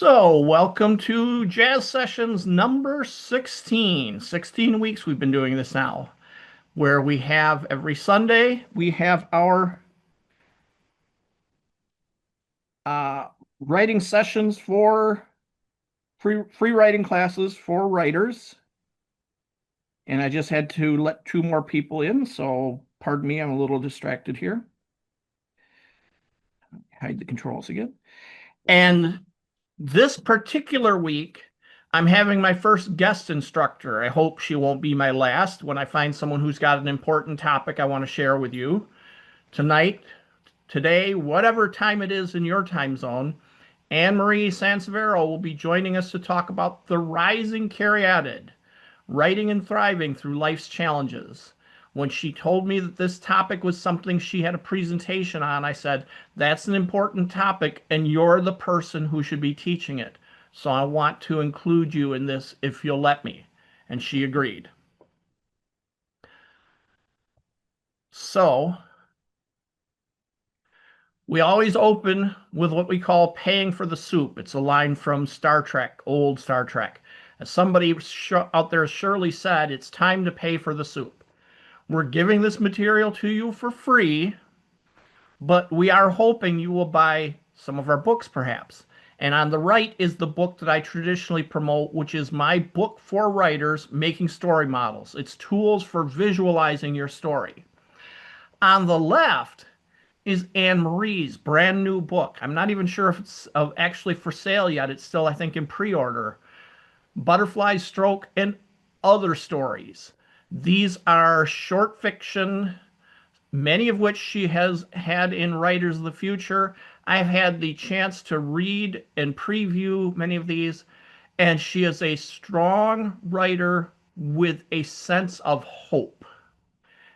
So, welcome to Jazz Sessions number 16. 16 weeks we've been doing this now, where we have every Sunday, we have our uh, writing sessions for free writing classes for writers. And I just had to let two more people in, so pardon me, I'm a little distracted here. Hide the controls again. And this particular week, I'm having my first guest instructor. I hope she won't be my last when I find someone who's got an important topic I want to share with you. Tonight, today, whatever time it is in your time zone, Annmarie SanSevero will be joining us to talk about the Rising Caryatid, writing and thriving through life's challenges. When she told me that this topic was something she had a presentation on, I said, that's an important topic, and you're the person who should be teaching it. So I want to include you in this if you'll let me. And she agreed. So we always open with what we call paying for the soup. It's a line from Star Trek, old Star Trek. As somebody out there surely said, it's time to pay for the soup. We're giving this material to you for free, but we are hoping you will buy some of our books perhaps. And on the right is the book that I traditionally promote, which is my book for writers, Making Story Models. It's tools for visualizing your story. On the left is Annmarie's brand new book. I'm not even sure if it's actually for sale yet. It's still, I think, in pre-order. Butterfly Stroke and Other Stories. These are short fiction, many of which she has had in Writers of the Future. I've had the chance to read and preview many of these, and she is a strong writer with a sense of hope.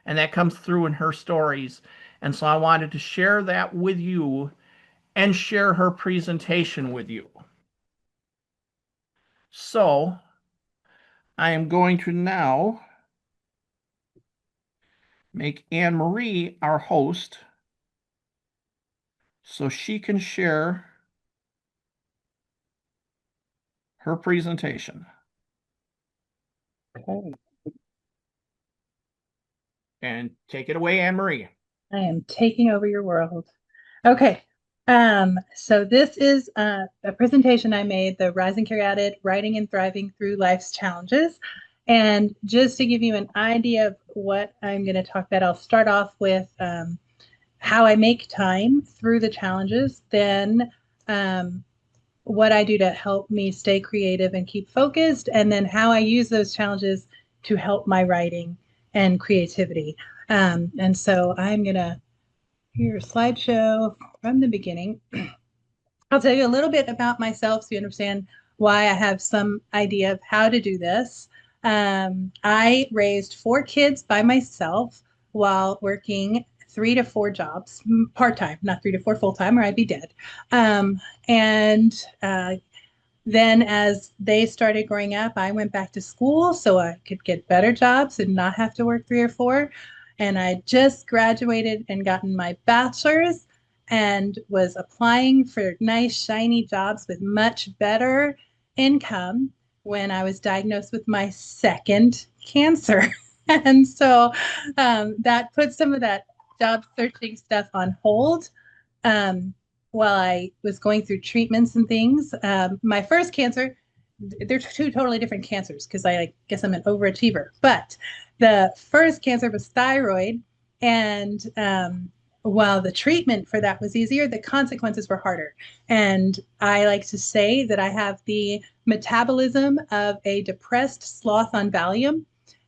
And that comes through in her stories. And so I wanted to share that with you and share her presentation with you. So I am going to now make Annmarie our host so she can share her presentation. Okay. And take it away, Annmarie. I am taking over your world. Okay. So this is a presentation I made, the Rising Caryatid, Writing and Thriving Through Life's Challenges. And just to give you an idea of what I'm going to talk about, I'll start off with how I make time through the challenges, then what I do to help me stay creative and keep focused, and then how I use those challenges to help my writing and creativity. And so I'm going to hear a slideshow from the beginning. I'll tell you a little bit about myself so you understand why I have some idea of how to do this. I raised 4 kids by myself while working 3 to 4 jobs, part-time, not 3 to 4 full-time, or I'd be dead. And then as they started growing up, I went back to school so I could get better jobs and not have to work 3 or 4. And I just graduated and gotten my bachelor's and was applying for nice, shiny jobs with much better income when I was diagnosed with my second cancer. And so that put some of that job searching stuff on hold. While I was going through treatments and things. My first cancer, they're 2 totally different cancers because I guess I'm an overachiever. But the first cancer was thyroid. And while the treatment for that was easier, the consequences were harder. And I like to say that I have the metabolism of a depressed sloth on Valium.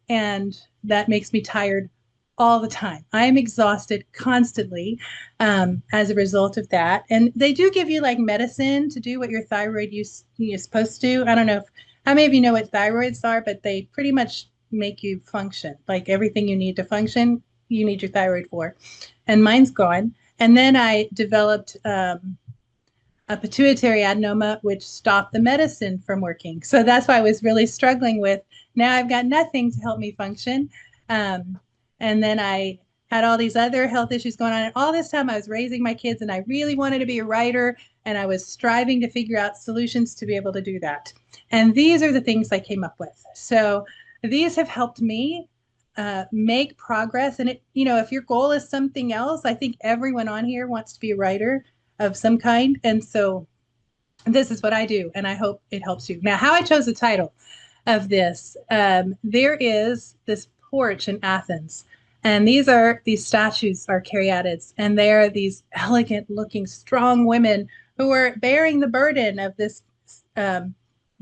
And that makes me tired all the time. I am exhausted constantly as a result of that. And they do give you like medicine to do what your thyroid you're supposed to. I don't know how many of you know what thyroids are, but they pretty much make you function. Like everything you need to function, you need your thyroid for. And mine's gone. And then I developed a pituitary adenoma, which stopped the medicine from working. So that's why I was really struggling with. Now I've got nothing to help me function. And then I had all these other health issues going on. And all this time I was raising my kids and I really wanted to be a writer. And I was striving to figure out solutions to be able to do that. And these are the things I came up with. So these have helped me make progress. And if your goal is something else, I think everyone on here wants to be a writer of some kind. And so this is what I do. And I hope it helps you. Now, how I chose the title of this, there is this porch in Athens. And these statues are caryatids. And they are these elegant looking, strong women who are bearing the burden of this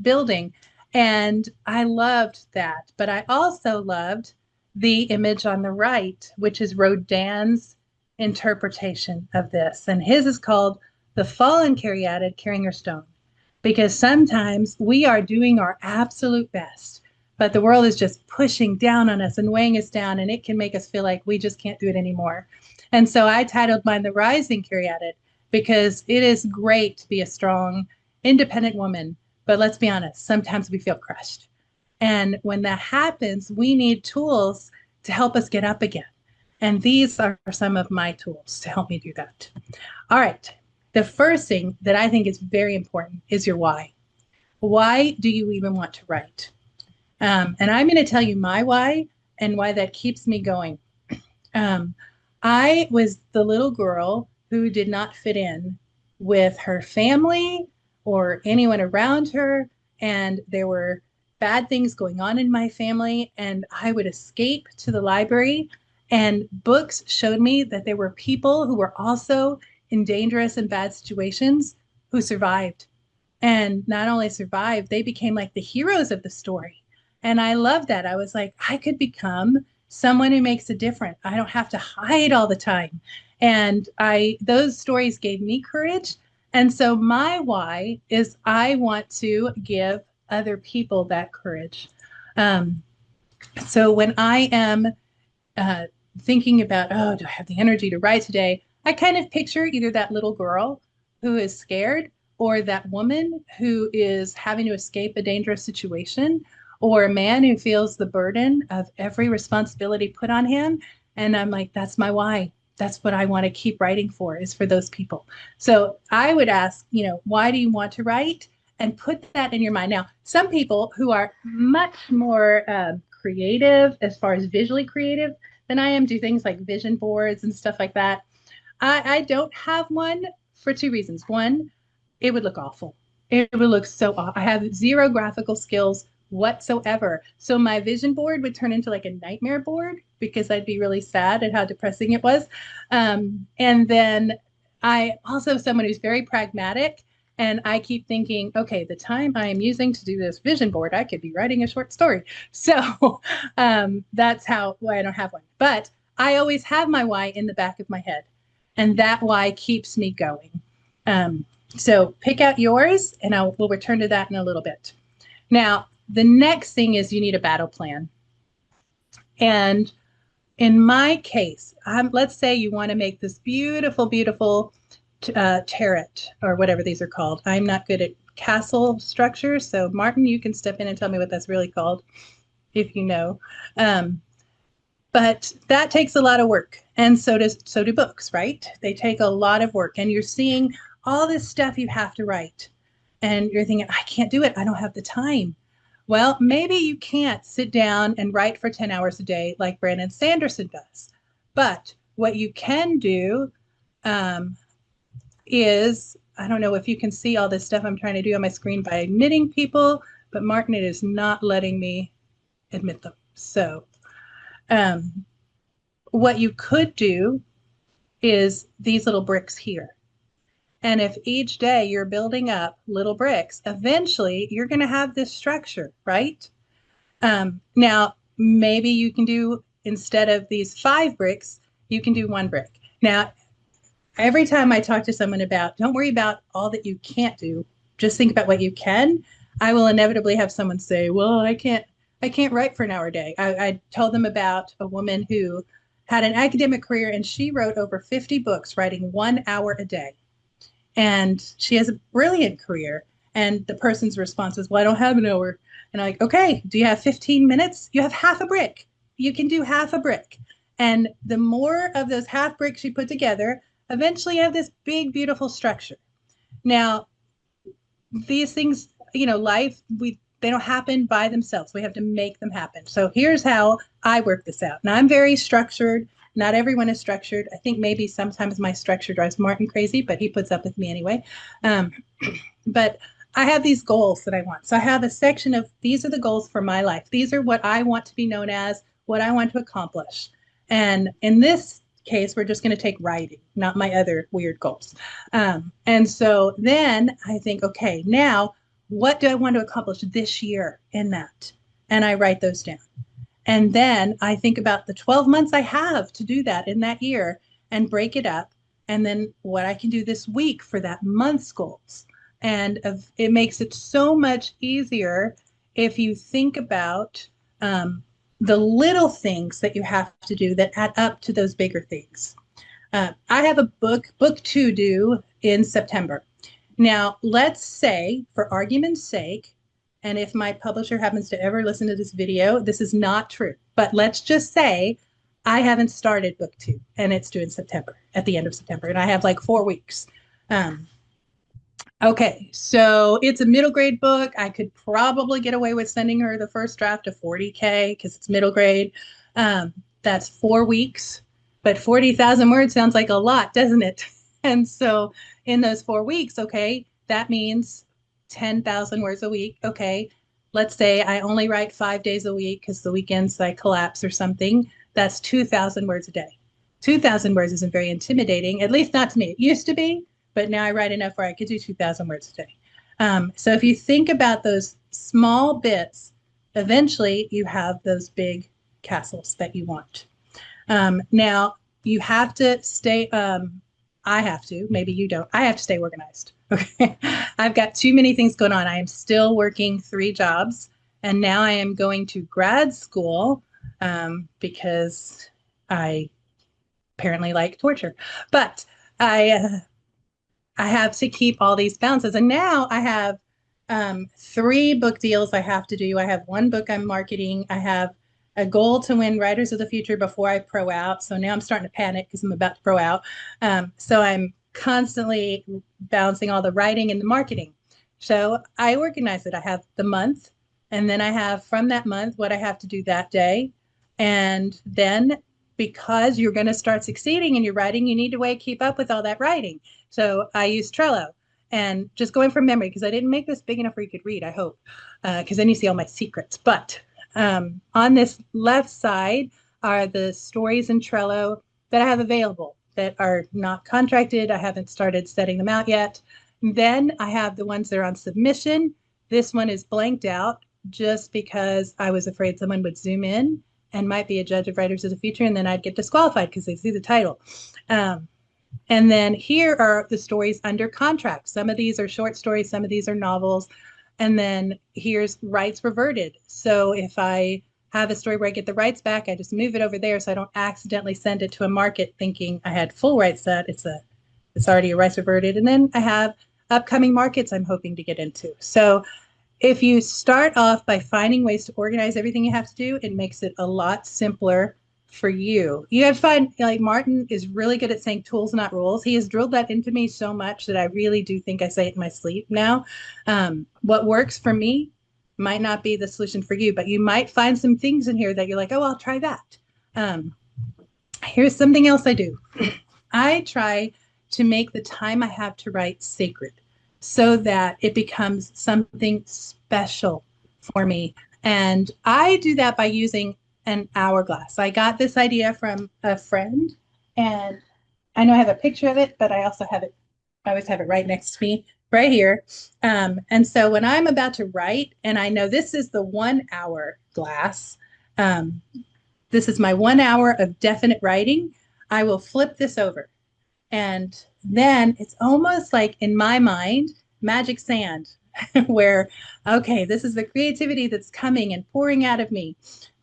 building. And I loved that. But I also loved the image on the right, which is Rodin's interpretation of this. And his is called The Fallen Caryatid Carrying Her Stone. Because sometimes we are doing our absolute best, but the world is just pushing down on us and weighing us down, and it can make us feel like we just can't do it anymore. And so I titled mine The Rising Caryatid because it is great to be a strong, independent woman. But let's be honest, sometimes we feel crushed. And when that happens, we need tools to help us get up again. And these are some of my tools to help me do that. All right. The first thing that I think is very important is your why. Why do you even want to write? And I'm going to tell you my why and why that keeps me going. I was the little girl who did not fit in with her family or anyone around her. And there were bad things going on in my family. And I would escape to the library. And books showed me that there were people who were also in dangerous and bad situations who survived. And not only survived, they became like the heroes of the story. And I love that. I was like, I could become someone who makes a difference. I don't have to hide all the time. And those stories gave me courage. And so my why is I want to give other people that courage. So when I am thinking about, oh, do I have the energy to write today? I kind of picture either that little girl who is scared or that woman who is having to escape a dangerous situation or a man who feels the burden of every responsibility put on him. And I'm like, that's my why. That's what I want to keep writing for, is for those people. So I would ask, why do you want to write? And put that in your mind. Now, some people who are much more creative, as far as visually creative than I am, do things like vision boards and stuff like that. I don't have one for two reasons. One, it would look awful. It would look so awful. I have zero graphical skills whatsoever. So my vision board would turn into like a nightmare board because I'd be really sad at how depressing it was. And then I also someone who's very pragmatic. And I keep thinking, okay, the time I am using to do this vision board, I could be writing a short story. So that's why I don't have one. But I always have my why in the back of my head. And that why keeps me going. So pick out yours, and we'll return to that in a little bit. Now, the next thing is you need a battle plan. And in my case, let's say you want to make this beautiful, beautiful turret or whatever these are called. I'm not good at castle structures. So Martin, you can step in and tell me what that's really called, if you know. But that takes a lot of work. And so do books, right? They take a lot of work. And you're seeing all this stuff you have to write. And you're thinking, I can't do it. I don't have the time. Well, maybe you can't sit down and write for 10 hours a day like Brandon Sanderson does. But what you can do is, I don't know if you can see all this stuff I'm trying to do on my screen by admitting people, but Martin, it is not letting me admit them. So what you could do is these little bricks here. And if each day you're building up little bricks, eventually you're going to have this structure, right? Now, maybe you can do, instead of these 5 bricks, you can do 1 brick. Now, every time I talk to someone about, don't worry about all that you can't do, just think about what you can, I will inevitably have someone say, well, I can't write for an hour a day. I told them about a woman who had an academic career, and she wrote over 50 books, writing 1 hour a day. And she has a brilliant career. And the person's response was, well, I don't have an hour. And I'm like, okay, do you have 15 minutes? You have half a brick. You can do half a brick. And the more of those half bricks you put together, eventually you have this big, beautiful structure. Now, these things, life, they don't happen by themselves. We have to make them happen. So here's how I work this out. Now I'm very structured. Not everyone is structured. I think maybe sometimes my structure drives Martin crazy, but he puts up with me anyway. Um, but I have these goals that I want. So I have a section of these are the goals for my life. These are what I want to be known as, what I want to accomplish. And in this case, we're just going to take writing, not my other weird goals. And so then I think, okay, now what do I want to accomplish this year in that? And I write those down. And then I think about the 12 months I have to do that in that year and break it up. And then what I can do this week for that month's goals. And it makes it so much easier if you think about the little things that you have to do that add up to those bigger things. I have a book two due in September. Now, let's say, for argument's sake, and if my publisher happens to ever listen to this video, this is not true. But let's just say I haven't started book two and it's due in September, at the end of September, and I have like 4 weeks. Okay, so it's a middle grade book. I could probably get away with sending her the first draft of 40K because it's middle grade. That's 4 weeks, but 40,000 words sounds like a lot, doesn't it? And so in those 4 weeks, okay, that means 10,000 words a week. Okay, let's say I only write 5 days a week because the weekends I collapse or something. That's 2,000 words a day. 2,000 words isn't very intimidating, at least not to me. It used to be, but now I write enough where I could do 2,000 words a day. So if you think about those small bits, eventually you have those big castles that you want. Now, you have to stay, I have to, maybe you don't, I have to stay organized. Okay. I've got too many things going on. I am still working 3 jobs, and now I am going to grad school because I apparently like torture. But I have to keep all these balances. And now I have 3 book deals I have to do. I have 1 book I'm marketing. I have a goal to win Writers of the Future before I pro out. So now I'm starting to panic because I'm about to pro out. So I'm constantly balancing all the writing and the marketing. So I organize it. I have the month, and then I have from that month what I have to do that day. And then because you're going to start succeeding in your writing, you need to keep up with all that writing. So I use Trello, and just going from memory, because I didn't make this big enough where you could read, I hope, because then you see all my secrets. But on this left side are the stories in Trello that I have available that are not contracted. I haven't started setting them out yet. Then I have the ones that are on submission. This one is blanked out just because I was afraid someone would zoom in and might be a judge of Writers of the Future, and then I'd get disqualified because they see the title. And then here are the stories under contract. Some of these are short stories, some of these are novels. And then here's rights reverted. So if I have a story where I get the rights back, I just move it over there so I don't accidentally send it to a market thinking I had full rights set. It's already a rights reverted. And then I have upcoming markets I'm hoping to get into. So if you start off by finding ways to organize everything you have to do, it makes it a lot simpler for you. You have to find, like, Martin is really good at saying tools, not rules. He has drilled that into me so much that I really do think I say it in my sleep now. What works for me might not be the solution for you, but you might find some things in here that you're like, oh, I'll try that. Here's something else I do. I try to make the time I have to write sacred so that it becomes something special for me. And I do that by using an hourglass. I got this idea from a friend, and I know I have a picture of it, but I also have it, I always have it right next to me, right here. And so when I'm about to write, and I know this is the 1 hour glass, this is my 1 hour of definite writing, I will flip this over. And then it's almost like, in my mind, magic sand, where, okay, this is the creativity that's coming and pouring out of me.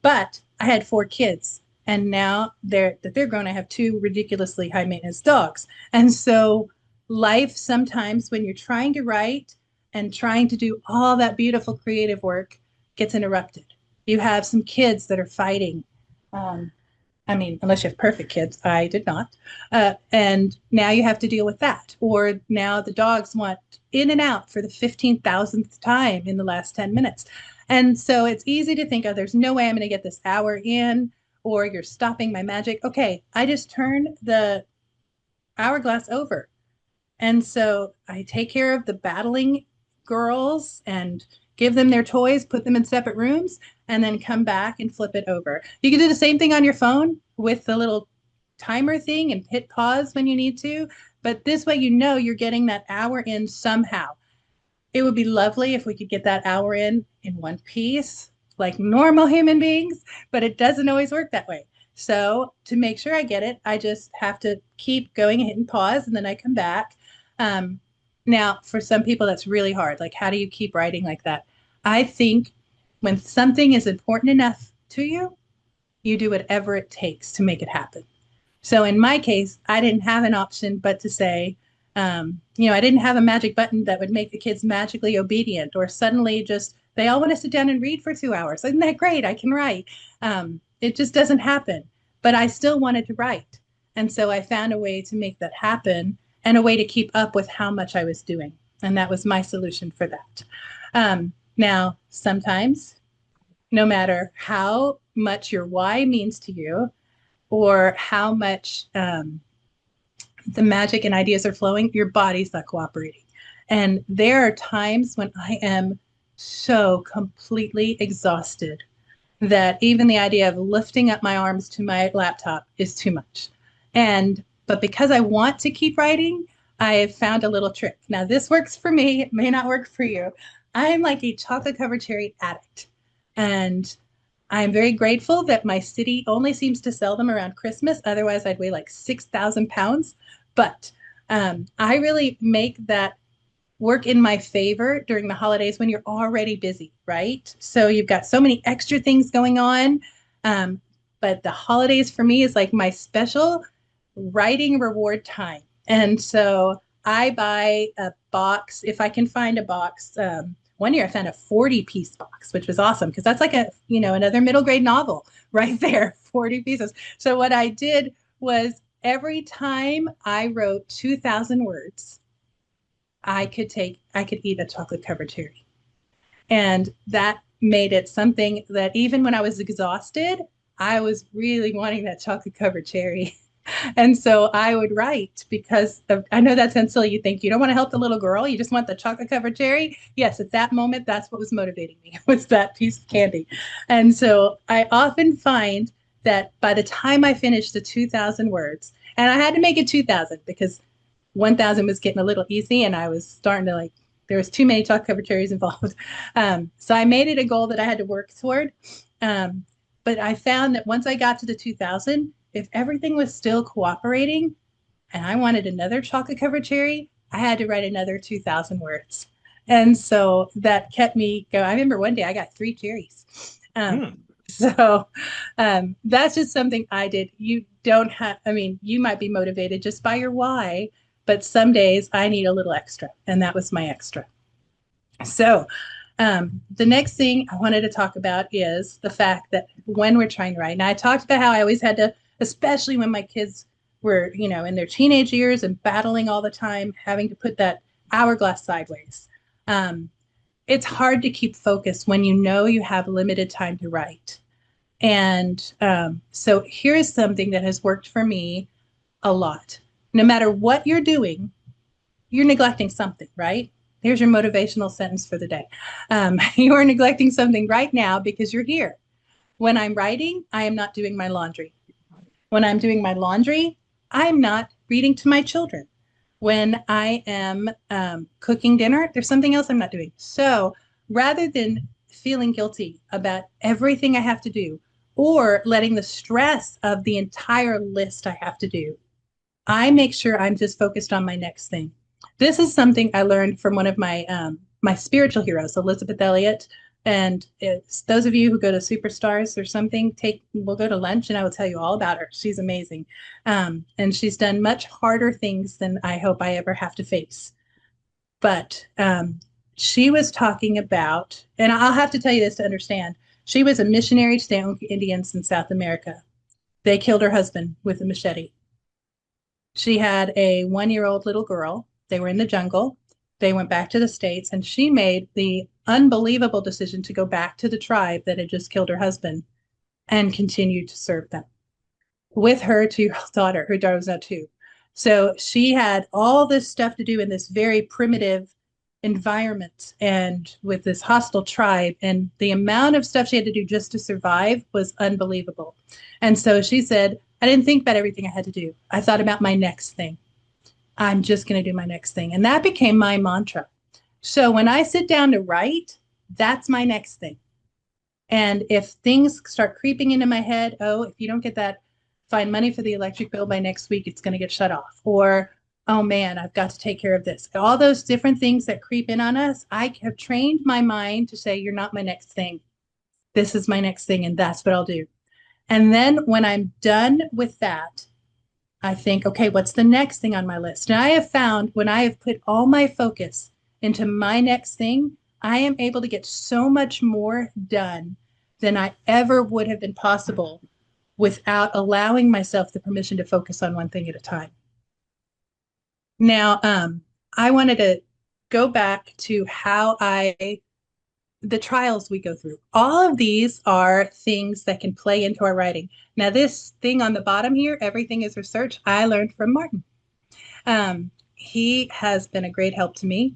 But I had 4 kids, and now they're grown. I have 2 ridiculously high maintenance dogs. And so life sometimes, when you're trying to write and trying to do all that beautiful creative work, gets interrupted. You have some kids that are fighting. I mean, unless you have perfect kids, I did not. And now you have to deal with that. Or now the dogs want in and out for the 15,000th time in the last 10 minutes. And so it's easy to think, oh, there's no way I'm going to get this hour in, or you're stopping my magic. Okay, I just turn the hourglass over. And so I take care of the battling girls and give them their toys, put them in separate rooms, and then come back and flip it over. You can do the same thing on your phone with the little timer thing and hit pause when you need to. But this way, you know you're getting that hour in somehow. It would be lovely if we could get that hour in one piece, like normal human beings, but it doesn't always work that way. So to make sure I get it, I just have to keep going and hitting pause, and then I come back. Um, Now, for some people, that's really hard. Like, how do you keep writing like that? I think when something is important enough to you, you do whatever it takes to make it happen. So in my case, I didn't have an option but to say, I didn't have a magic button that would make the kids magically obedient or suddenly just they all want to sit down and read for 2 hours. Isn't that great? I can write. It just doesn't happen. But I still wanted to write. And so I found a way to make that happen and a way to keep up with how much I was doing. And that was my solution for that. Now, sometimes, no matter how much your why means to you, or how much the magic and ideas are flowing, your body's not cooperating. And there are times when I am so completely exhausted that even the idea of lifting up my arms to my laptop is too much. But because I want to keep writing, I have found a little trick. Now, this works for me. It may not work for you. I'm like a chocolate covered cherry addict. And I'm very grateful that my city only seems to sell them around Christmas. Otherwise, I'd weigh like 6,000 pounds. But I really make that work in my favor during the holidays when you're already busy, right? So you've got so many extra things going on. Um, but the holidays for me is like my special writing reward time. And so I buy a box if I can find a box. One year I found a 40-piece box, which was awesome because that's like another middle grade novel right there, 40 pieces. So what I did was every time I wrote 2,000 words, I could eat a chocolate covered cherry. And that made it something that even when I was exhausted, I was really wanting that chocolate covered cherry. And so I would write because I know that sounds silly. You think you don't want to help the little girl. You just want the chocolate covered cherry. Yes, at that moment, that's what was motivating me was that piece of candy. And so I often find that by the time I finished the 2,000 words, and I had to make it 2,000 because 1,000 was getting a little easy and I was starting to there was too many chocolate covered cherries involved. So I made it a goal that I had to work toward. But I found that once I got to the 2,000, if everything was still cooperating and I wanted another chocolate covered cherry, I had to write another 2,000 words. And so that kept me going. I remember one day I got 3 cherries. So that's just something I did. You don't have, I mean, you might be motivated just by your why, but some days I need a little extra. And that was my extra. So the next thing I wanted to talk about is the fact that when we're trying to write, and I talked about how I always had to, especially when my kids were, in their teenage years and battling all the time, having to put that hourglass sideways. It's hard to keep focused when you know you have limited time to write. And so here's something that has worked for me a lot. No matter what you're doing, you're neglecting something, right? Here's your motivational sentence for the day. You are neglecting something right now because you're here. When I'm writing, I am not doing my laundry. When I'm doing my laundry, I'm not reading to my children. When I am cooking dinner, there's something else I'm not doing. So rather than feeling guilty about everything I have to do or letting the stress of the entire list I have to do, I make sure I'm just focused on my next thing. This is something I learned from one of my spiritual heroes, Elizabeth Elliot. And it's those of you who go to Superstars or something, we'll go to lunch and I will tell you all about her. She's amazing. And she's done much harder things than I hope I ever have to face. But she was talking about, and I'll have to tell you this to understand, she was a missionary to the Indians in South America. They killed her husband with a machete. She had a 1-year-old little girl. They were in the jungle. They went back to the States, and she made the unbelievable decision to go back to the tribe that had just killed her husband and continue to serve them with her 2-year-old daughter. Her daughter was now 2. So she had all this stuff to do in this very primitive environment and with this hostile tribe. And the amount of stuff she had to do just to survive was unbelievable. And so she said, I didn't think about everything I had to do. I thought about my next thing. I'm just going to do my next thing. And that became my mantra. So when I sit down to write, that's my next thing. And if things start creeping into my head, oh, if you don't get that find money for the electric bill by next week, it's going to get shut off. Or, oh man, I've got to take care of this. All those different things that creep in on us, I have trained my mind to say, you're not my next thing. This is my next thing, and that's what I'll do. And then when I'm done with that, I think, okay, what's the next thing on my list? And I have found when I have put all my focus into my next thing, I am able to get so much more done than I ever would have been possible without allowing myself the permission to focus on one thing at a time. Now, I wanted to go back to the trials we go through. All of these are things that can play into our writing. Now, this thing on the bottom here, everything is research, I learned from Martin. He has been a great help to me.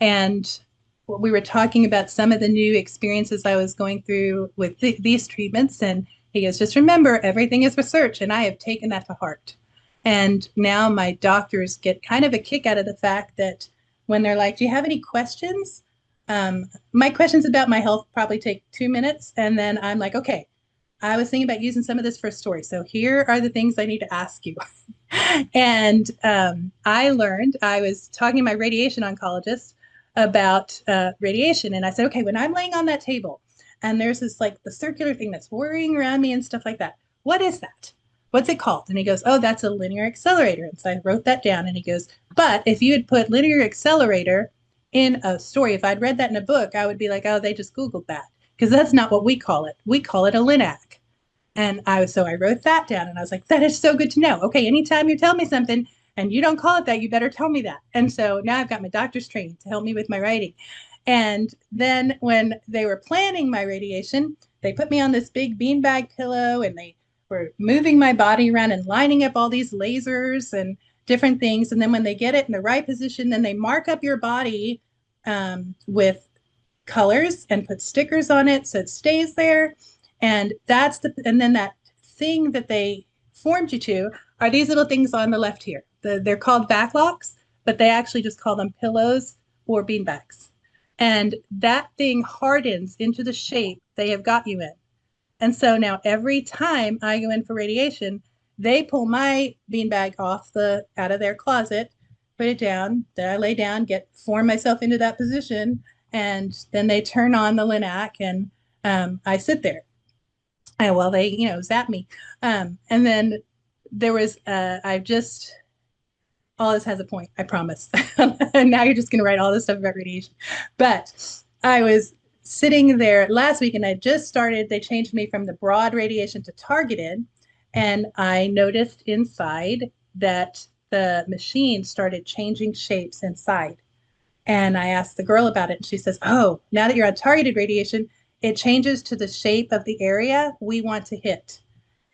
And we were talking about some of the new experiences I was going through with these treatments. And he goes, just remember, everything is research. And I have taken that to heart. And now my doctors get kind of a kick out of the fact that when they're like, do you have any questions? My questions about my health probably take 2 minutes. And then I'm like, okay, I was thinking about using some of this for a story. So here are the things I need to ask you. And I learned, I was talking to my radiation oncologist about radiation. And I said, okay, when I'm laying on that table and there's this like the circular thing that's whirring around me and stuff like that, what is that? What's it called? And he goes, oh, that's a linear accelerator. And so I wrote that down. And he goes, but if you had put linear accelerator in a story, if I'd read that in a book, I would be like, oh, they just Googled that. Because that's not what we call it. We call it a LINAC. And so I wrote that down and I was like, that is so good to know. Okay, anytime you tell me something and you don't call it that, you better tell me that. And so now I've got my doctor's training to help me with my writing. And then when they were planning my radiation, they put me on this big beanbag pillow and they were moving my body around and lining up all these lasers and different things. And then when they get it in the right position, then they mark up your body with colors and put stickers on it so it stays there. And and then that thing that they formed you to are these little things on the left here. They're called backlocks, but they actually just call them pillows or beanbags. And that thing hardens into the shape they have got you in. And so now every time I go in for radiation, they pull my beanbag out of their closet, put it down, then I lay down, form myself into that position, and then they turn on the Linac and I sit there. And well, they, zap me. And then there was, all this has a point, I promise. And now you're just going to write all this stuff about radiation. But I was sitting there last week and they changed me from the broad radiation to targeted. And I noticed inside that the machine started changing shapes inside. And I asked the girl about it and she says, oh, now that you're on targeted radiation, it changes to the shape of the area we want to hit.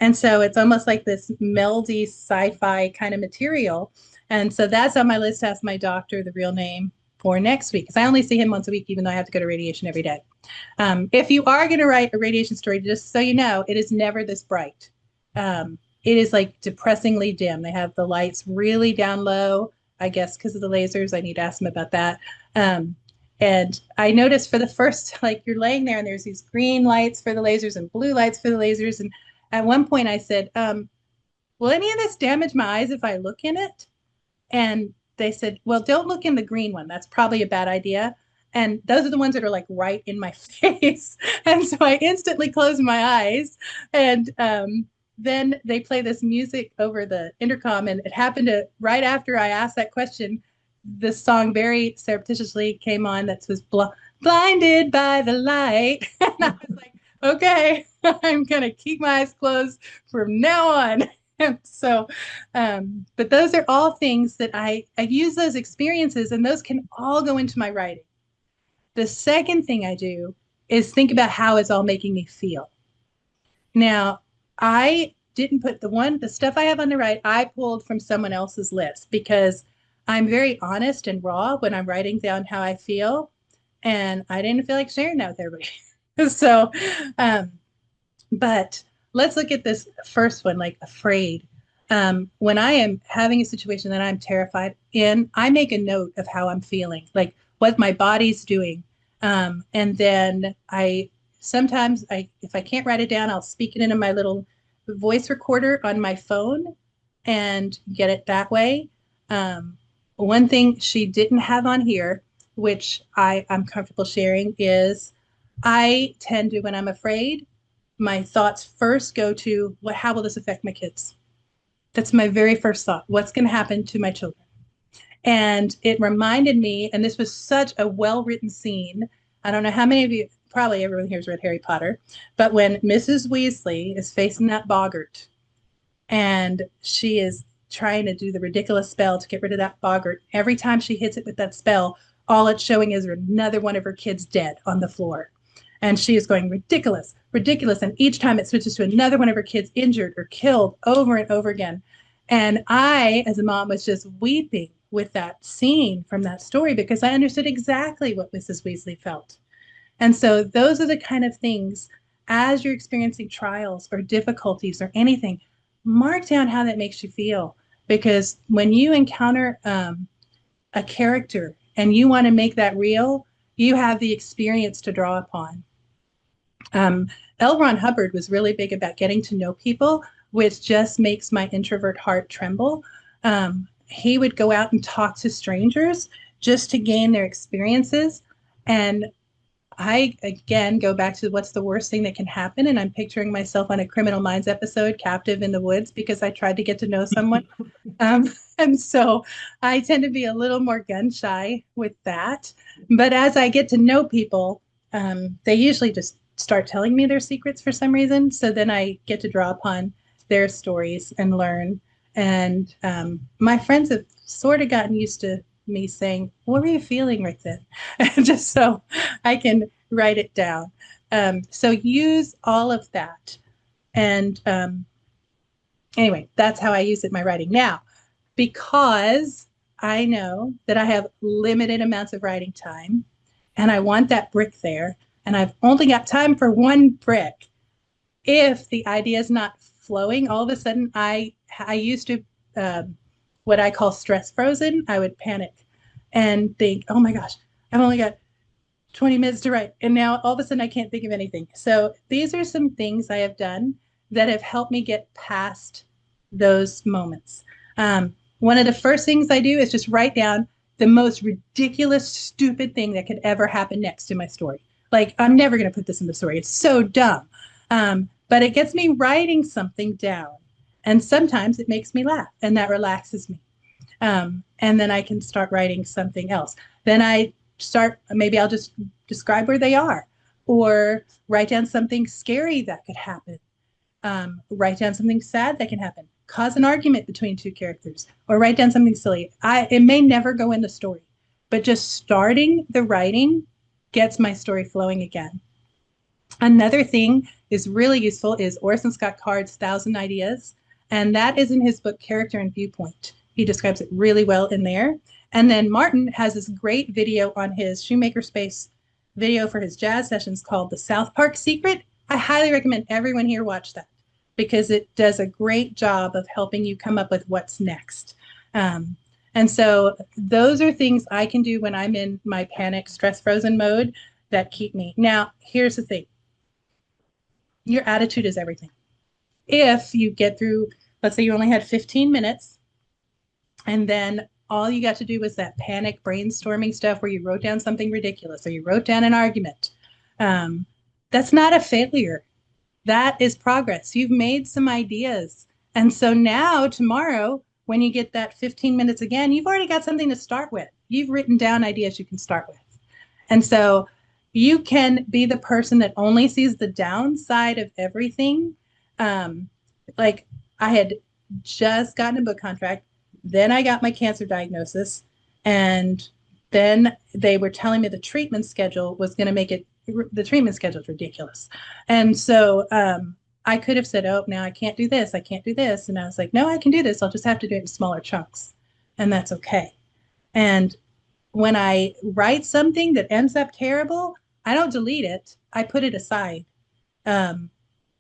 And so it's almost like this meldy sci-fi kind of material. And so that's on my list to ask my doctor the real name for next week, because I only see him once a week, even though I have to go to radiation every day. If you are going to write a radiation story, just so you know, it is never this bright. It is like depressingly dim. They have the lights really down low, I guess, because of the lasers. I need to ask them about that. And I noticed for the first, like you're laying there and there's these green lights for the lasers and blue lights for the lasers. And at one point I said, will any of this damage my eyes if I look in it? And they said, well, don't look in the green one. That's probably a bad idea. And those are the ones that are like right in my face. And so I instantly closed my eyes. And then they play this music over the intercom. And it happened right after I asked that question, this song very surreptitiously came on that says, blinded by the light. And I was like, okay, I'm going to keep my eyes closed from now on. And so, but those are all things that I use those experiences, and those can all go into my writing. The second thing I do is think about how it's all making me feel. Now, I didn't put the stuff I have on the right, I pulled from someone else's list because I'm very honest and raw when I'm writing down how I feel. And I didn't feel like sharing that with everybody. So, um, but let's look at this first one, like afraid. When I am having a situation that I'm terrified in, I make a note of how I'm feeling, like what my body's doing. And then if I can't write it down, I'll speak it into my little voice recorder on my phone and get it that way. Um, One thing she didn't have on here, which I'm comfortable sharing, is I tend to, when I'm afraid, my thoughts first go to how will this affect my kids? That's my very first thought. What's going to happen to my children? And it reminded me, and this was such a well-written scene. I don't know how many of you, probably everyone here's read Harry Potter, but when Mrs. Weasley is facing that boggart and she is trying to do the ridiculous spell to get rid of that boggart, every time she hits it with that spell, all it's showing is another one of her kids dead on the floor. And she is going ridiculous, ridiculous. And each time it switches to another one of her kids injured or killed over and over again. And I, as a mom, was just weeping with that scene from that story because I understood exactly what Mrs. Weasley felt. And so those are the kind of things, as you're experiencing trials or difficulties or anything, mark down how that makes you feel. Because when you encounter a character and you want to make that real, you have the experience to draw upon. L. Ron Hubbard was really big about getting to know people, which just makes my introvert heart tremble. He would go out and talk to strangers just to gain their experiences. And I, again, go back to what's the worst thing that can happen. And I'm picturing myself on a Criminal Minds episode, captive in the woods, because I tried to get to know someone. And so I tend to be a little more gun shy with that. But as I get to know people, they usually just start telling me their secrets for some reason. So then I get to draw upon their stories and learn. And my friends have sort of gotten used to me saying, "What were you feeling right then?" Just so I can write it down. So use all of that. And anyway, that's how I use it in my writing. Now, because I know that I have limited amounts of writing time and I want that brick there, and I've only got time for one brick. If the idea is not flowing, all of a sudden I used to what I call stress frozen. I would panic and think, oh my gosh, I've only got 20 minutes to write. And now all of a sudden I can't think of anything. So these are some things I have done that have helped me get past those moments. One of the first things I do is just write down the most ridiculous, stupid thing that could ever happen next in my story. Like, I'm never going to put this in the story. It's so dumb. But it gets me writing something down. And sometimes it makes me laugh, and that relaxes me. And then I can start writing something else. Then maybe I'll just describe where they are, or write down something scary that could happen. Write down something sad that can happen, cause an argument between two characters, or write down something silly. It may never go in the story, but just starting the writing gets my story flowing again. Another thing is really useful is Orson Scott Card's 1,000 Ideas, and that is in his book Character and Viewpoint. He describes it really well in there. And then Martin has this great video on his Shoemaker Space video for his jazz sessions called The South Park Secret. I highly recommend everyone here watch that because it does a great job of helping you come up with what's next. And so those are things I can do when I'm in my panic, stress frozen mode that keep me. Now, here's the thing. Your attitude is everything. If you get through, let's say you only had 15 minutes, and then all you got to do was that panic brainstorming stuff where you wrote down something ridiculous or you wrote down an argument. That's not a failure. That is progress. You've made some ideas. And so now, tomorrow, when you get that 15 minutes again, you've already got something to start with. You've written down ideas you can start with. And so you can be the person that only sees the downside of everything. Um, like I had just gotten a book contract, then I got my cancer diagnosis, and then they were telling me the treatment schedule was going to make it, the treatment schedule is ridiculous. And so I could have said, oh, now I can't do this, I can't do this. And I was like, no, I can do this. I'll just have to do it in smaller chunks. And that's okay. And when I write something that ends up terrible, I don't delete it. I put it aside. Um,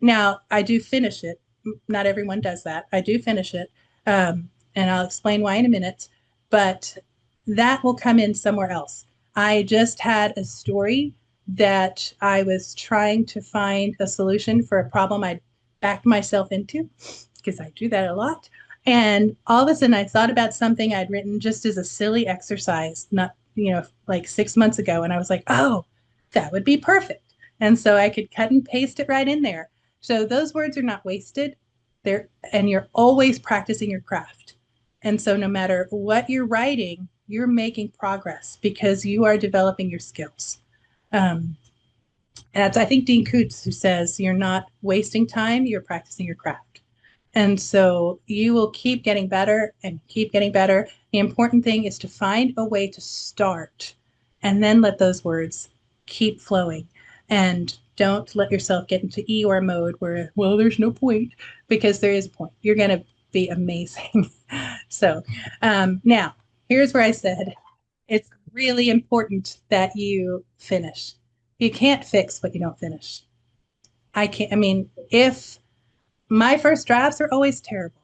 Now, I do finish it. Not everyone does that. I do finish it. And I'll explain why in a minute. But that will come in somewhere else. I just had a story that I was trying to find a solution for a problem I backed myself into, because I do that a lot. And all of a sudden, I thought about something I'd written just as a silly exercise, not, like 6 months ago. And I was like, oh, that would be perfect. And so I could cut and paste it right in there. So those words are not wasted. And you're always practicing your craft. And so no matter what you're writing, you're making progress because you are developing your skills. Um, and that's, I think, Dean Koontz, who says you're not wasting time, you're practicing your craft. And so you will keep getting better and keep getting better. The important thing is to find a way to start and then let those words keep flowing. And don't let yourself get into Eeyore mode where, well, there's no point, because there is a point. You're going to be amazing. So now, here's where I said it's really important that you finish. You can't fix what you don't finish. I can't, I mean, if my first drafts are always terrible.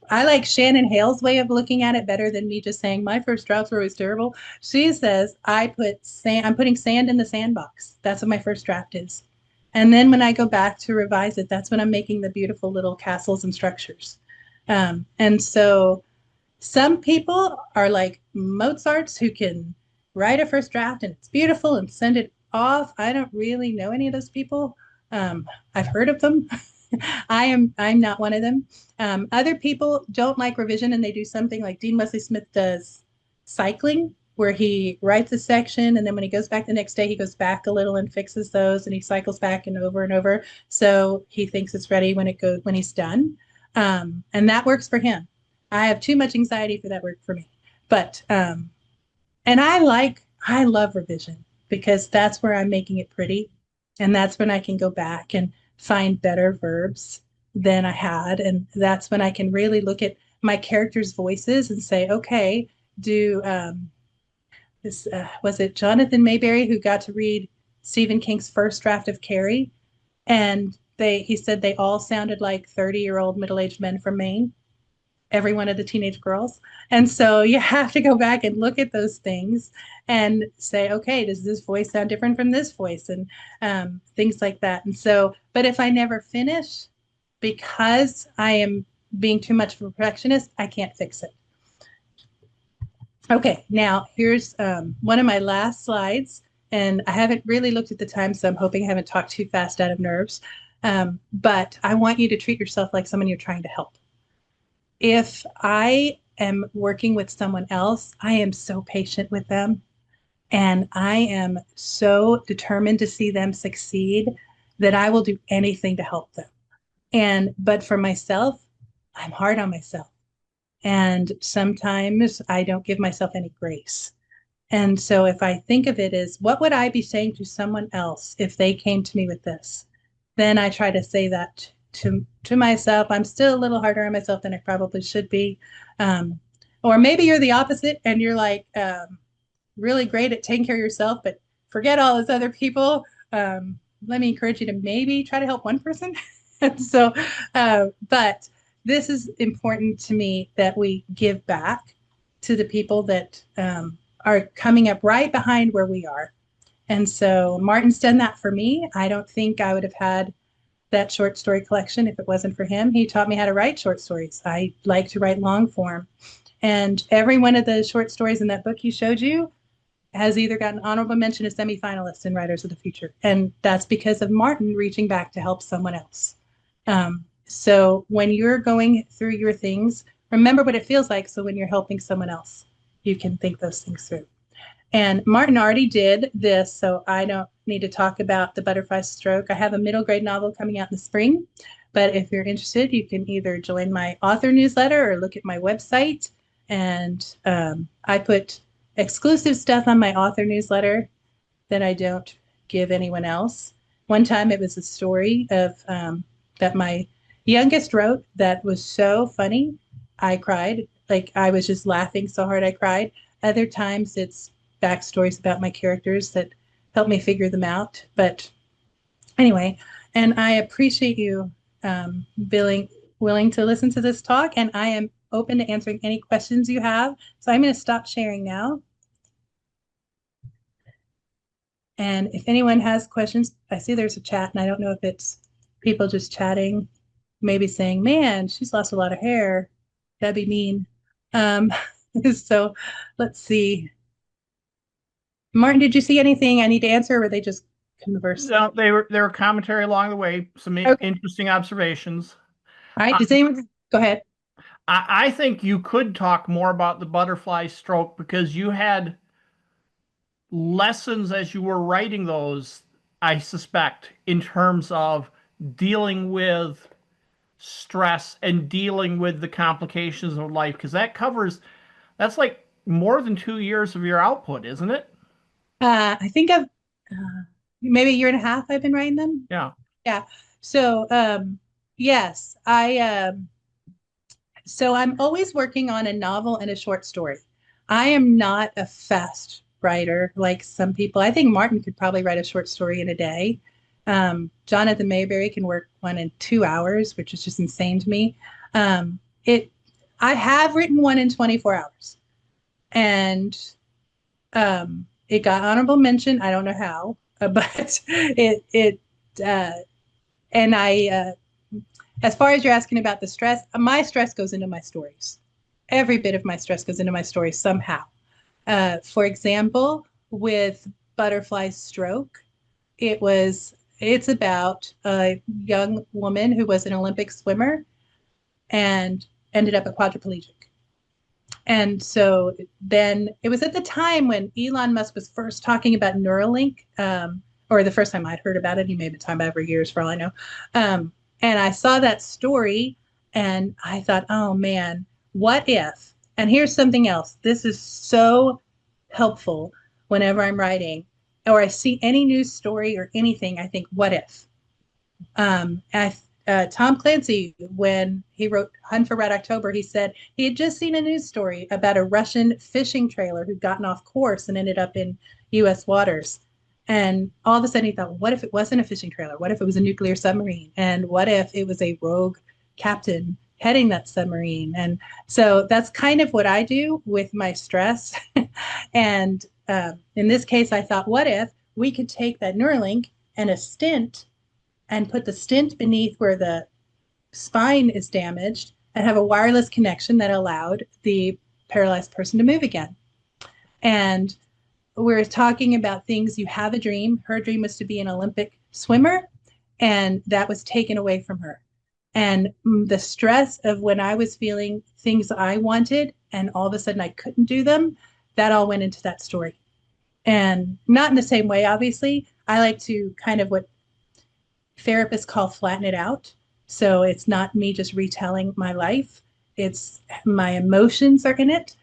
I like Shannon Hale's way of looking at it better than me just saying my first drafts were always terrible. She says I'm putting sand in the sandbox. That's what my first draft is. And then when I go back to revise it, that's when I'm making the beautiful little castles and structures. And so some people are like Mozart's, who can write a first draft and it's beautiful and send it off. I don't really know any of those people. I've heard of them. I'm not one of them. Other people don't like revision, and they do something like Dean Wesley Smith does, cycling, where he writes a section and then when he goes back the next day, he goes back a little and fixes those, and he cycles back and over. So he thinks it's ready when he's done. And that works for him. I have too much anxiety for that work for me. But and I love revision because that's where I'm making it pretty. And that's when I can go back and find better verbs than I had. And that's when I can really look at my characters' voices and say, okay, do this was it Jonathan Mayberry who got to read Stephen King's first draft of Carrie? And he said they all sounded like 30-year-old middle-aged men from Maine, every one of the teenage girls. And so you have to go back and look at those things and say, okay, does this voice sound different from this voice? And things like that. And so, but if I never finish because I am being too much of a perfectionist, I can't fix it. Okay, now here's one of my last slides. And I haven't really looked at the time, so I'm hoping I haven't talked too fast out of nerves. But I want you to treat yourself like someone you're trying to help. If I am working with someone else, I am so patient with them and I am so determined to see them succeed that I will do anything to help them. But for myself, I'm hard on myself. And sometimes I don't give myself any grace. And so if I think of it as what would I be saying to someone else if they came to me with this, then I try to say that to myself. I'm still a little harder on myself than I probably should be. Or maybe you're the opposite and you're like really great at taking care of yourself, but forget all those other people. Let me encourage you to maybe try to help one person. And so, but this is important to me that we give back to the people that are coming up right behind where we are. And so Martin's done that for me. I don't think I would have had that short story collection if it wasn't for him. He taught me how to write short stories. I like to write long form. And every one of the short stories in that book he showed you has either gotten honorable mention as semifinalists in Writers of the Future. And that's because of Martin reaching back to help someone else. So when you're going through your things, remember what it feels like. So when you're helping someone else, you can think those things through. And Martin already did this, so I don't need to talk about the butterfly stroke. I have a middle grade novel coming out in the spring, but if you're interested, you can either join my author newsletter or look at my website. And I put exclusive stuff on my author newsletter that I don't give anyone else. One time it was a story of that my youngest wrote that was so funny, I cried. Like I was just laughing so hard I cried. Other times it's backstories about my characters that help me figure them out. But anyway, and I appreciate you willing to listen to this talk, and I am open to answering any questions you have. So I'm going to stop sharing now. And if anyone has questions, I see there's a chat, and I don't know if it's people just chatting, maybe saying, man, she's lost a lot of hair. That'd be mean. Um, so let's see. Martin, did you see anything I need to answer, or were they just conversing? No, they were commentary along the way, some Okay. interesting observations. All right. I, Does anyone go ahead? I think you could talk more about the butterfly stroke because you had lessons as you were writing those, I suspect, in terms of dealing with stress and dealing with the complications of life, because that's like more than 2 years of your output, isn't it? I think I've maybe a year and a half I've been writing them. Yeah. Yeah. So yes, so I'm always working on a novel and a short story. I am not a fast writer like some people. I think Martin could probably write a short story in a day. Jonathan Mayberry can work one in 2 hours, which is just insane to me. It I have written one in 24 hours, and it got honorable mention. I don't know how, but it uh, and I as far as you're asking about the stress, my stress goes into my stories. Every bit of my stress goes into my stories somehow. For example, with butterfly stroke, it's about a young woman who was an Olympic swimmer and ended up a quadriplegic. And so then it was at the time when Elon Musk was first talking about Neuralink, or the first time I'd heard about it. He may have been talking about it for years, for all I know. And I saw that story and I thought, oh man, what if? And here's something else. This is so helpful whenever I'm writing or I see any news story or anything. I think, what if? Tom Clancy, when he wrote Hunt for Red October, he said he had just seen a news story about a Russian fishing trailer who'd gotten off course and ended up in U.S. waters. And all of a sudden he thought, what if it wasn't a fishing trailer? What if it was a nuclear submarine? And what if it was a rogue captain heading that submarine? And so that's kind of what I do with my stress. And in this case, I thought, what if we could take that Neuralink and a stent and put the stent beneath where the spine is damaged and have a wireless connection that allowed the paralyzed person to move again. And we're talking about things. You have a dream. Her dream was to be an Olympic swimmer, and that was taken away from her. And the stress of when I was feeling things I wanted and all of a sudden I couldn't do them, that all went into that story. And not in the same way, obviously. I like to kind of what therapists call flatten it out. So it's not me just retelling my life, it's my emotions are in it.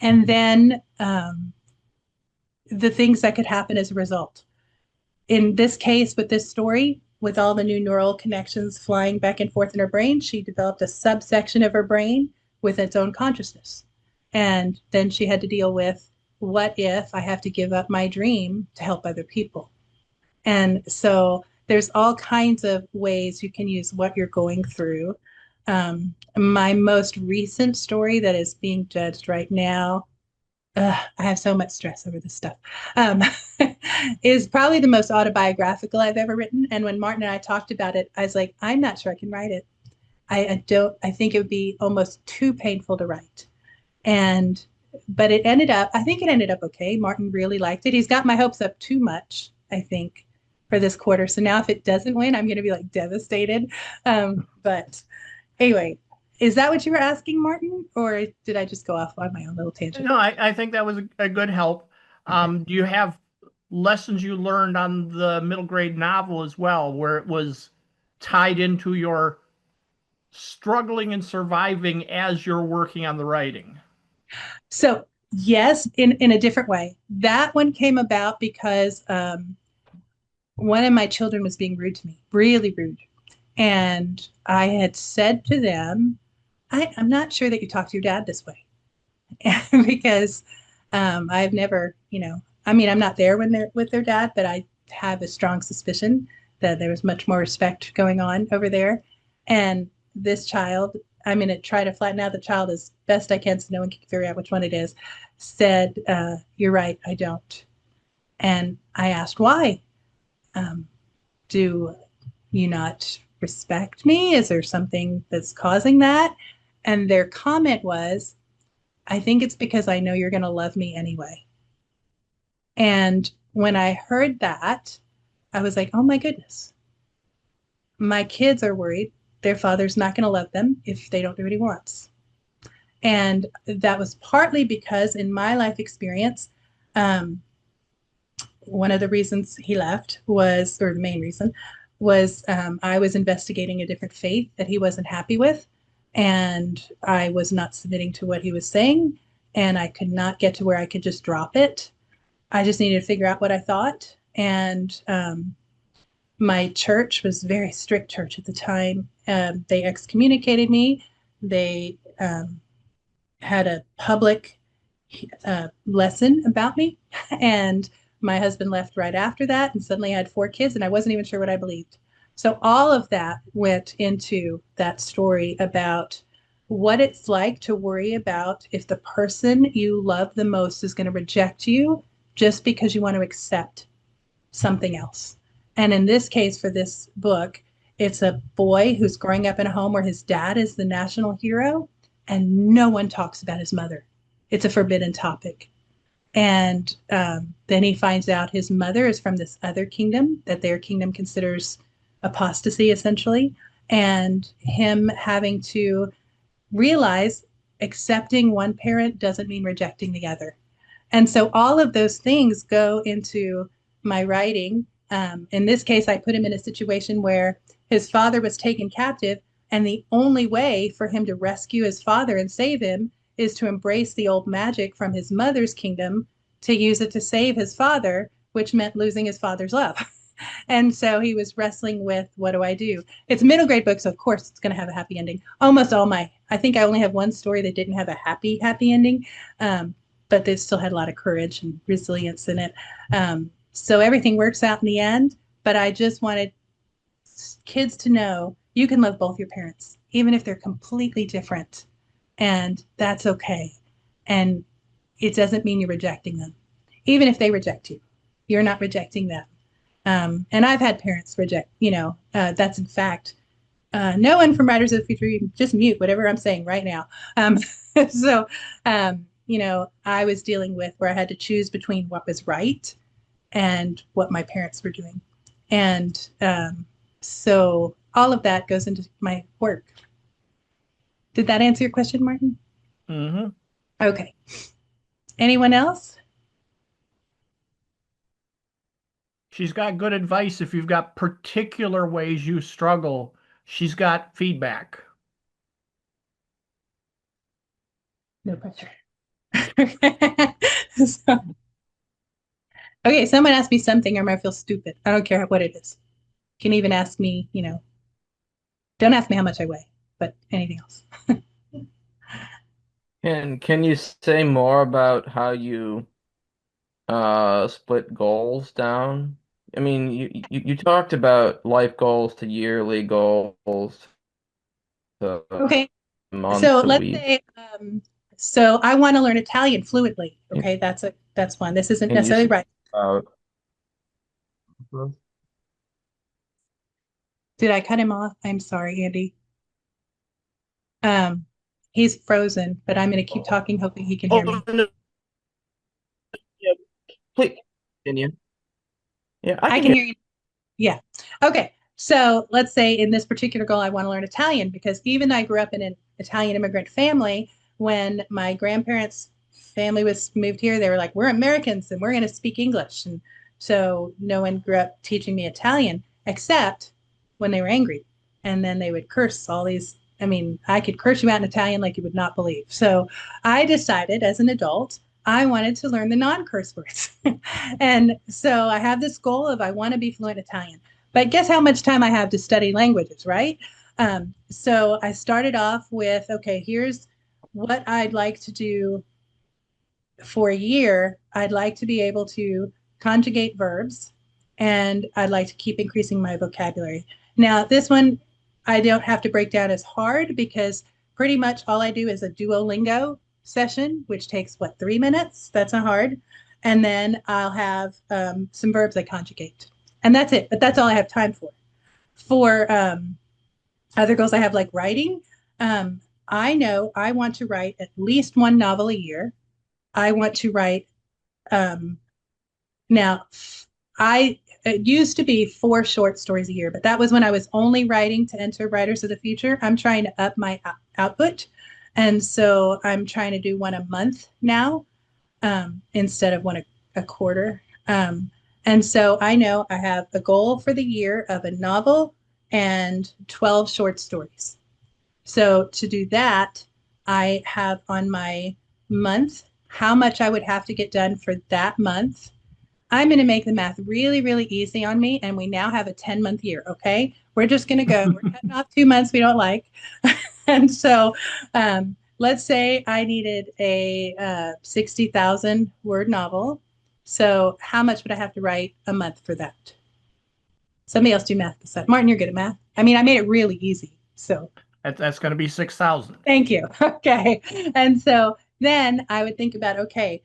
And then the things that could happen as a result. In this case, with this story, with all the new neural connections flying back and forth in her brain, she developed a subsection of her brain with its own consciousness. And then she had to deal with what if I have to give up my dream to help other people? And so there's all kinds of ways you can use what you're going through. My most recent story that is being judged right now, I have so much stress over this stuff, is probably the most autobiographical I've ever written. And when Martin and I talked about it, I was like, I'm not sure I can write it. I don't, I think it would be almost too painful to write. And, but I think it ended up okay. Martin really liked it. He's got my hopes up too much, I think, for this quarter. So now if it doesn't win, I'm going to be like devastated. But anyway, Is that what you were asking, Martin? Or did I just go off on my own little tangent? No, I think that was a good help. Okay. Do you have lessons you learned on the middle grade novel as well, where it was tied into your struggling and surviving as you're working on the writing? So, yes, in a different way. That one came about because one of my children was being rude to me, really rude. And I had said to them, I'm not sure that you talk to your dad this way. Because I've never, I mean, I'm not there when they're with their dad, but I have a strong suspicion that there was much more respect going on over there. And this child, I'm going to try to flatten out the child as best I can so no one can figure out which one it is, said, You're right, I don't. And I asked why. Um, do you not respect me? Is there something that's causing that? And their comment was, I think it's because I know you're going to love me anyway. And when I heard that, I was like, oh my goodness, my kids are worried their father's not going to love them if they don't do what he wants. And that was partly because in my life experience, um, one of the reasons he left was, or the main reason, was I was investigating a different faith that he wasn't happy with. And I was not submitting to what he was saying. And I could not get to where I could just drop it. I just needed to figure out what I thought. And my church was a very strict church at the time. They excommunicated me. They had a public lesson about me. And my husband left right after that. And suddenly I had 4 kids, and I wasn't even sure what I believed. So all of that went into that story about what it's like to worry about if the person you love the most is going to reject you just because you want to accept something else. And in this case, for this book, it's a boy who's growing up in a home where his dad is the national hero and no one talks about his mother. It's a forbidden topic. And then he finds out his mother is from this other kingdom that their kingdom considers apostasy, essentially. And him having to realize accepting one parent doesn't mean rejecting the other. And so all of those things go into my writing. In this case, I put him in a situation where his father was taken captive, and the only way for him to rescue his father and save him is to embrace the old magic from his mother's kingdom to use it to save his father, which meant losing his father's love. And so he was wrestling with, what do I do? It's a middle grade book, so of course it's going to have a happy ending. Almost all I think I only have one story that didn't have a happy ending. But they still had a lot of courage and resilience in it. So everything works out in the end. But I just wanted kids to know you can love both your parents, even if they're completely different. And that's okay. And it doesn't mean you're rejecting them. Even if they reject you, you're not rejecting them. And I've had parents reject, that's in fact, no one from Writers of the Future, just mute whatever I'm saying right now. So, I was dealing with where I had to choose between what was right and what my parents were doing. And so all of that goes into my work. Did that answer your question, Martin? Mm-hmm. Okay. Anyone else? She's got good advice if you've got particular ways you struggle. She's got feedback. No pressure. So, okay, someone asked me something, I'm gonna feel stupid. I don't care what it is. You can even ask me, don't ask me how much I weigh, but anything else. And can you say more about how you split goals down? I mean, you talked about life goals to yearly goals to Okay, so months to let's week. say, so I want to learn Italian fluently. Can Okay, that's one. This isn't can you necessarily say right. about Did I cut him off? I'm sorry, Andy. Um, he's frozen, but I'm going to keep talking, hoping he can hear Oh me. no, yeah, please continue. Yeah, I I can can hear. hear you. Yeah. Okay. So let's say in this particular goal, I want to learn Italian because even though I grew up in an Italian immigrant family, when my grandparents' family was moved here, they were like, we're Americans and we're going to speak English. And so no one grew up teaching me Italian except when they were angry. And then they would curse all these. I mean, I could curse you out in Italian like you would not believe. So I decided as an adult, I wanted to learn the non curse words. And so I have this goal of I want to be fluent in Italian. But guess how much time I have to study languages, right? So I started off with, okay, here's what I'd like to do for a year. I'd like to be able to conjugate verbs and I'd like to keep increasing my vocabulary. Now, this one I don't have to break down as hard because pretty much all I do is a Duolingo session, which takes what, 3 minutes? That's not hard. And then I'll have some verbs I conjugate. And that's it. But that's all I have time for. For other goals I have like writing, I know I want to write at least one novel a year. I want to write now I it used to be 4 short stories a year, but that was when I was only writing to enter Writers of the Future. I'm trying to up my output. And so I'm trying to do one a month now instead of one a quarter. And so I know I have a goal for the year of a novel and 12 short stories. So to do that, I have on my month how much I would have to get done for that month. I'm going to make the math really, really easy on me. And we now have a 10-month year. Okay. We're just going to go. We're cutting off 2 months we don't like. And so let's say I needed a 60,000 word novel. So how much would I have to write a month for that? Somebody else do math beside Martin. You're good at math. I mean, I made it really easy. So That's going to be 6,000. thank you. Okay. And so then I would think about, okay,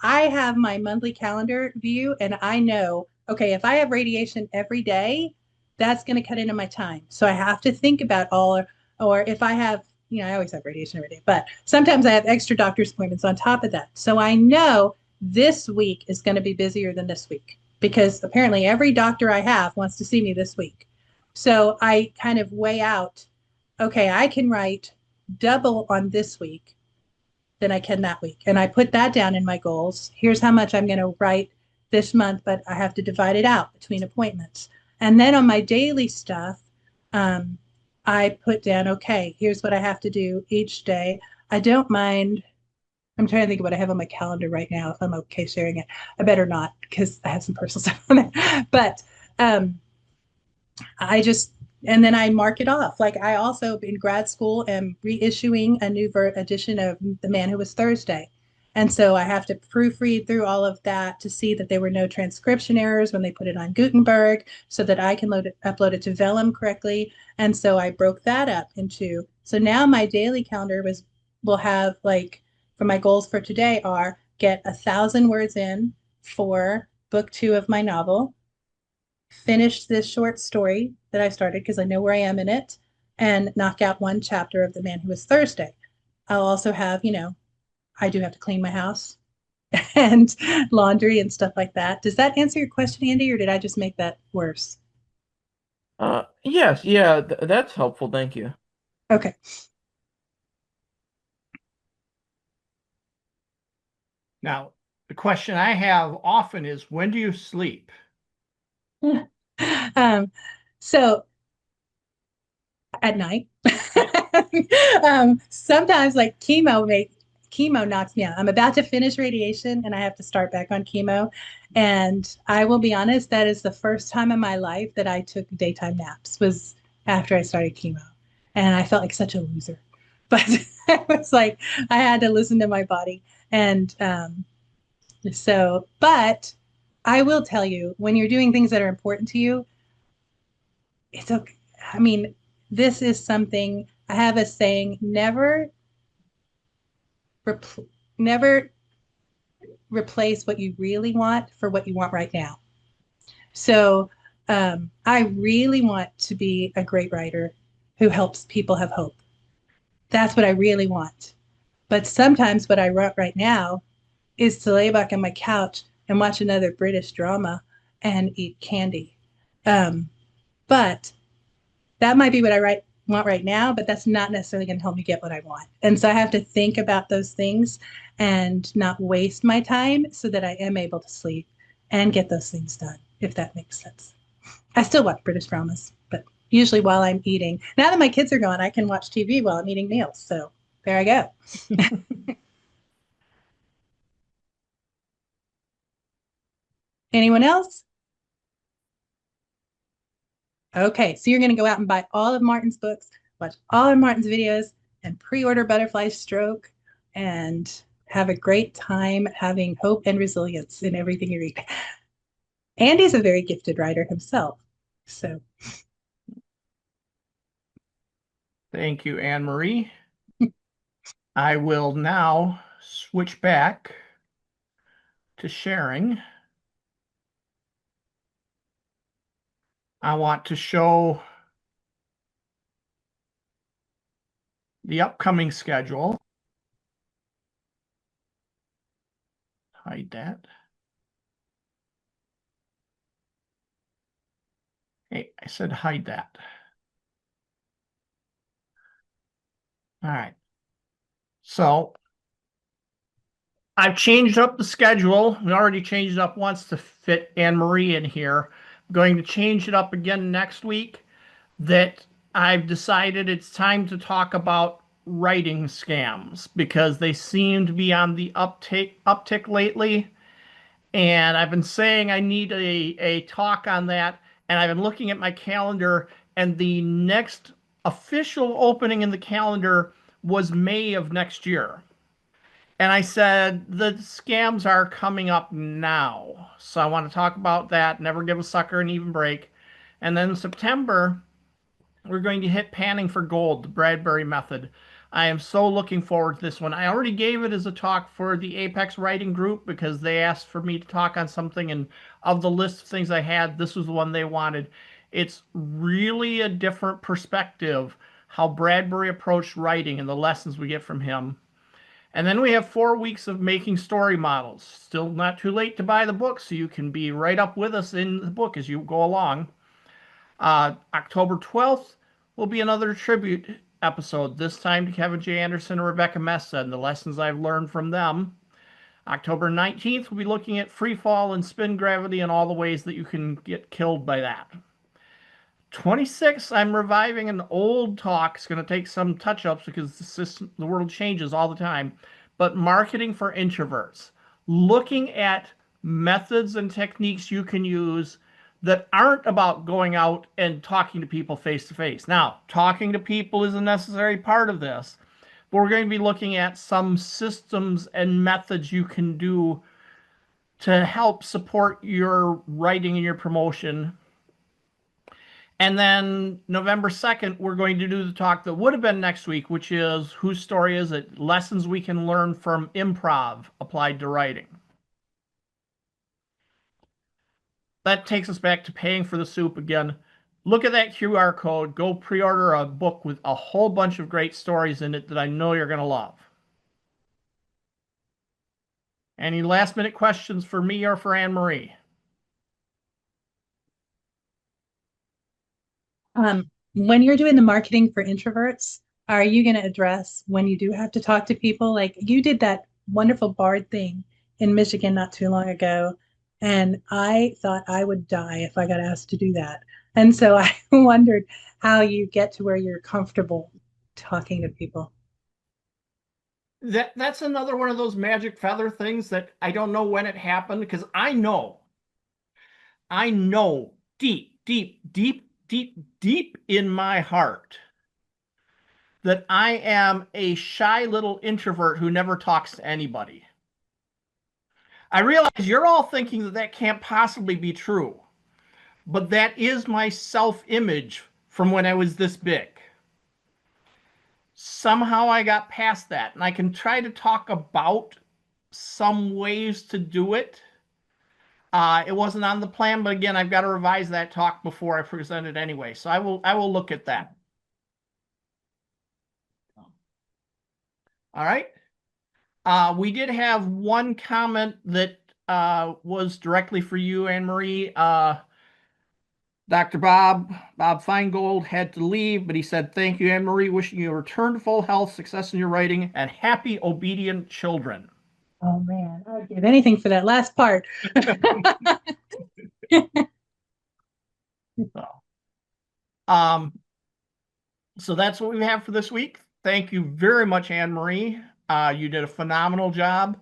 I have my monthly calendar view and I know, okay, if I have radiation every day, that's going to cut into my time. So I have to think about or if I have, I always have radiation every day, but sometimes I have extra doctor's appointments on top of that. So I know this week is going to be busier than this week because apparently every doctor I have wants to see me this week. So I kind of weigh out, okay, I can write double on this week than I can that week. And I put that down in my goals. Here's how much I'm going to write this month, but I have to divide it out between appointments. And then on my daily stuff, I put down, okay, here's what I have to do each day. I don't mind. I'm trying to think of what I have on my calendar right now, if I'm okay sharing it. I better not because I have some personal stuff on there. But I just, and then I mark it off. Like I also in grad school am reissuing a new edition of The Man Who Was Thursday. And so I have to proofread through all of that to see that there were no transcription errors when they put it on Gutenberg so that I can upload it to Vellum correctly. And so I broke that up into, so now my daily calendar will have like, for my goals for today are get 1,000 words in for book 2 of my novel, finish this short story that I started because I know where I am in it, and knock out one chapter of The Man Who Was Thursday. I'll also have, I do have to clean my house and laundry and stuff like that. Does that answer your question, Andy, or did I just make that worse? Yes, yeah, that's helpful. Thank you. Okay. Now, the question I have often is, when do you sleep? So at night. Sometimes like chemo knocks me out. I'm about to finish radiation and I have to start back on chemo. And I will be honest, that is the first time in my life that I took daytime naps was after I started chemo. And I felt like such a loser. But it was like I had to listen to my body. And but I will tell you, when you're doing things that are important to you, it's okay. I mean, this is something I have a saying: never replace what you really want for what you want right now. So I really want to be a great writer who helps people have hope. That's what I really want. But sometimes what I want right now is to lay back on my couch and watch another British drama and eat candy. Um, But that might be what I want right now, but that's not necessarily going to help me get what I want. And so I have to think about those things and not waste my time so that I am able to sleep and get those things done, if that makes sense. I still watch British dramas, but usually while I'm eating. Now that my kids are gone, I can watch TV while I'm eating meals. So there I go. Anyone else? Okay, so you're going to go out and buy all of Martin's books, watch all of Martin's videos, and pre-order Butterfly Stroke, and have a great time having hope and resilience in everything you read. Andy's a very gifted writer himself. So Thank you, Annmarie. I will now switch back to sharing. I want to show the upcoming schedule. Hide that. Hey, I said hide that. All right. So I've changed up the schedule. We already changed it up once to fit Annmarie in here. I'm going to change it up again next week. That I've decided it's time to talk about writing scams because they seem to be on the uptick lately. And I've been saying I need a talk on that. And I've been looking at my calendar, and the next official opening in the calendar was May of next year. And I said, the scams are coming up now. So I want to talk about that. Never give a sucker an even break. And then in September, we're going to hit panning for gold, the Bradbury method. I am so looking forward to this one. I already gave it as a talk for the Apex Writing Group because they asked for me to talk on something, and of the list of things I had, this was the one they wanted. It's really a different perspective how Bradbury approached writing and the lessons we get from him. And then we have 4 weeks of making story models. Still not too late to buy the book, so you can be right up with us in the book as you go along. October 12th will be another tribute episode, this time to Kevin J. Anderson and Rebecca Messa and the lessons I've learned from them. October 19th, we'll be looking at free fall and spin gravity and all the ways that you can get killed by that. 26th, I'm reviving an old talk. It's going to take some touch-ups because the world changes all the time. But marketing for introverts, looking at methods and techniques you can use that aren't about going out and talking to people face to face. Now, talking to people is a necessary part of this, but we're going to be looking at some systems and methods you can do to help support your writing and your promotion. And then November 2nd, we're going to do the talk that would have been next week, which is Whose Story Is It? Lessons we can learn from improv applied to writing. That takes us back to paying for the soup again. Look at that QR code. Go pre-order a book with a whole bunch of great stories in it that I know you're going to love. Any last minute questions for me or for Annmarie? When you're doing the marketing for introverts, are you going to address when you do have to talk to people? Like you did that wonderful BARD thing in Michigan not too long ago, and I thought I would die if I got asked to do that. And so I wondered how you get to where you're comfortable talking to people. That's another one of those magic feather things that I don't know when it happened because I know deep, deep, deep, deep, deep in my heart that I am a shy little introvert who never talks to anybody. I realize you're all thinking that that can't possibly be true, but that is my self-image from when I was this big. Somehow I got past that, and I can try to talk about some ways to do it. It wasn't on the plan, but again, I've got to revise that talk before I present it anyway. So I will look at that. All right. We did have one comment that was directly for you, Annmarie. Dr. Bob Feingold had to leave, but he said, "Thank you, Annmarie. Wishing you a return to full health, success in your writing, and happy, obedient children." Oh man, I would give anything for that last part. So, um, so that's what we have for this week. Thank you very much, Annmarie. You did a phenomenal job,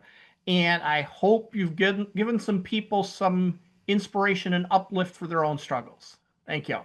and I hope you've given some people some inspiration and uplift for their own struggles. Thank you.